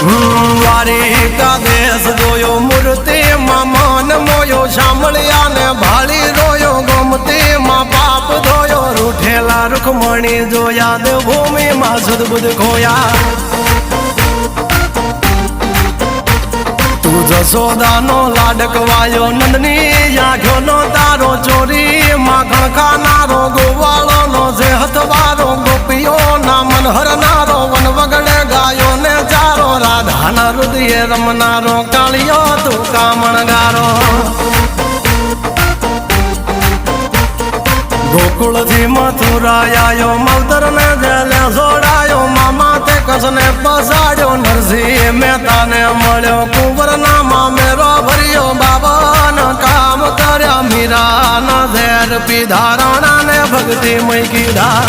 દ્વારિકા દેશ જોયો મૂર્તિમાં મન મોયો સાંભળ્યા ને ભાળી રોયો ગમતીમાં પાપ ધોયો રૂઠેલા રૂખમણી જોયા દેવભૂમિમાં સદબુદ્ધ ખોયા તું જશોદાનો લાડકવાયો નંદની આંખોનો તારો ચોરી માખણ ખાનારો ગોવાળોનો જે હથવારો ગોપીઓના મન હરનારો વન વગડે ગાયો ને ચારો રાધાના હૃદયે રમનારો કાળિયો તું કામણગારો ગોકુળથી મથુરાયો માવતર ને જેલે જોડાયો મામા તે કસને પસાડ્યો નરસિંહ મહેતાને મળ્યો કુંવરના મામેરો ભર્યો બાબાના કામ કર્યા મીરાના ઝેર પીધા રાણાને ભક્તિ મય કીધા